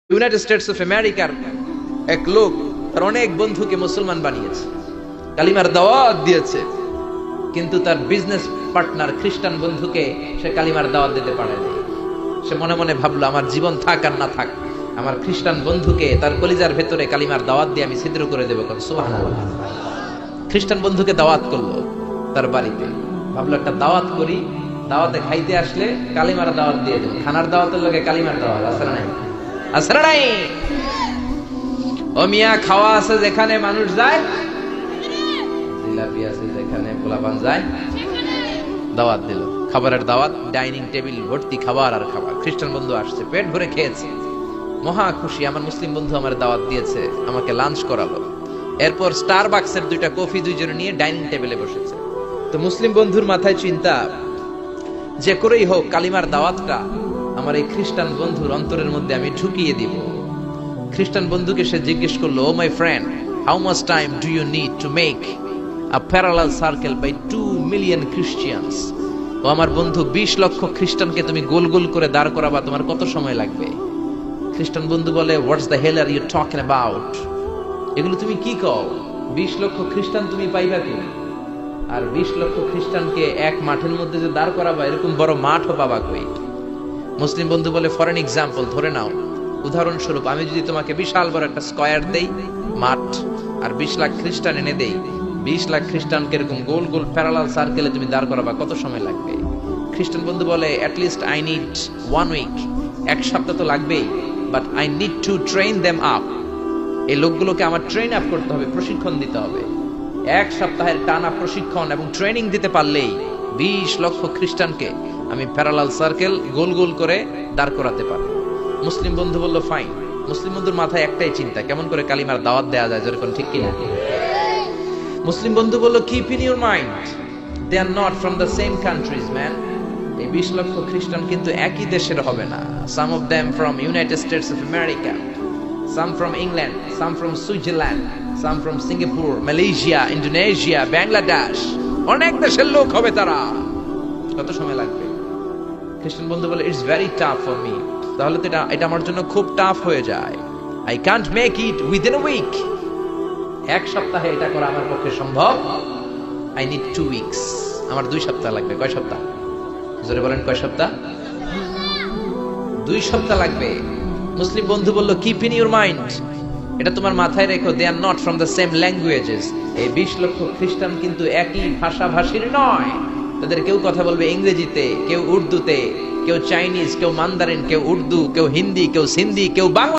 United States of আমেরিকার এক লোক তার অনেক বন্ধুকে মুসলমান বানিয়েছে, কালিমার দাওয়াত দিয়েছে, কিন্তু তার বিজনেস পার্টনার খ্রিস্টান বন্ধুকে সে কালিমার দাওয়াত দিতে পারেনি। সে মনে মনে ভাবলো, আমার জীবন থাক আর না থাক, আমার খ্রিস্টান বন্ধুকে তার কলিজার ভেতরে কালিমার দাওয়াত দিয়ে আমি ছিদ্র করে দেবো। সুবহানাল্লাহ। খ্রিস্টান বন্ধুকে দাওয়াত করলো তার বাড়িতে, ভাবলো একটা দাওয়াত করি, দাওয়াতে খাইতে আসলে কালিমার দাওয়াত দিয়ে দেবো। খানার দাওয়াতের লোকে কালিমার দাওয়াত আসলে নাই, আসলে নাই। ও মিয়া, খাওয়া আছে যেখানে মানুষ যায়, জিলাপি আছে যেখানে পোলাপান যায়, দাওয়াত দিল, খাবারের দাওয়াত, ডাইনিং টেবিল ভর্তি খাবার আর খাবার। খ্রিস্টান বন্ধু আসছে, পেট ভরে খেয়েছে, মহা খুশি, আমার মুসলিম বন্ধু আমার দাওয়াত দিয়েছে, আমাকে লাঞ্চ করালো। এরপর স্টারবাক্সের 2টা কফি দুইজনে নিয়ে ডাইনিং টেবিলে বসেছে। তো মুসলিম বন্ধুর মাথায় চিন্তা, যে করেই হোক কালিমার দাওয়াতটা আমার এই খ্রিস্টান বন্ধুর অন্তরের মধ্যে আমি ঢুকিয়ে দিব। খ্রিস্টান বন্ধুকে সে জিজ্ঞেস করলো, oh my friend, how much time do you need to make a parallel circle by 2 million Christians? ও আমার বন্ধু, 20 লক্ষ খ্রিস্টানকে তুমি গোল গোল করে দাঁড় করাবা, তোমার কত সময় লাগবে? খ্রিস্টান বন্ধু বলে, what's the hell are you talking about? এগুলো তুমি কি কও? 20 লক্ষ খ্রিস্টান তুমি পাইবা কি? আর 20 লক্ষ খ্রিস্টানকে এক মাঠের মধ্যে যে দাঁড় করাবা, এরকম বড় মাঠও পাবা কই? মুসলিম বন্ধু বলে, ফর এন এক্সাম্পল, ধরে নাও, উদাহরণস্বরূপ আমি যদি তোমাকে বিশাল বড় একটা স্কয়ার দেই, মাঠ, আর 20 লাখ খ্রিস্টান এনে দেই, 20 লাখ খ্রিস্টানকে এরকম গোল গোল প্যারালাল সার্কেলে তুমি দাঁড় করাবা, কত সময় লাগবে? খ্রিস্টান বন্ধু বলে, at least I need 1 week, এক সপ্তাহ তো লাগবেই, but I need to train them up. এই লোকগুলোকে আমার ট্রেন আপ করতে হবে, প্রশিক্ষণ দিতে হবে। এক সপ্তাহের টানা প্রশিক্ষণ এবং ট্রেনিং দিতে পারলেই 20 লক্ষ খ্রিস্টানকে আমি প্যারালাল সার্কেল গোল গোল করে দাঁড় করাতে পারবো। মুসলিম বন্ধু বলল, ফাইন। মুসলিম বন্ধুর মাথায় একটাই চিন্তা, কেমন করে কালিমার দাওয়াত দেয়া যায়, যেরকম, ঠিক কিনা? মুসলিম বন্ধু বলল, keep in your mind, they are not from the same countries man. এই 20 লক্ষ খ্রিস্টান কিন্তু একই দেশের হবে না। Some of them from United States of America, some from England, some from Switzerland, some from Singapore, Malaysia, Indonesia, Bangladesh, অনেক দেশের লোক হবে তারা। কত সময় লাগবে? খ্রিস্টান বন্ধু বলে, it's very tough for me. তাহলে তো এটা আমার জন্য খুব টাফ হয়ে যায়। I can't make it within a week. এক সপ্তাহে এটা করা আমার পক্ষে সম্ভব। I need 2 weeks. আমার 2 সপ্তাহ লাগবে। কয় সপ্তাহ? জোরে বলেন, কয় সপ্তাহ? 2 সপ্তাহ লাগবে। মুসলিম বন্ধু বলল, কিপ ইন ইউর মাইন্ড, এটা তোমার মাথায় রেখো, they are not from the same languages. এই 20 লক্ষ খ্রিস্টান কিন্তু একই ভাষাভাষীর নয়। তাদের কেউ কথা বলবে ইংরেজিতে, কেউ উর্দুতে, কেউ চাইনিজ, কেউ মান্দারিন, কেউ উর্দু, কেউ হিন্দি, কেউ সিন্ধি, কেউ বাংলা।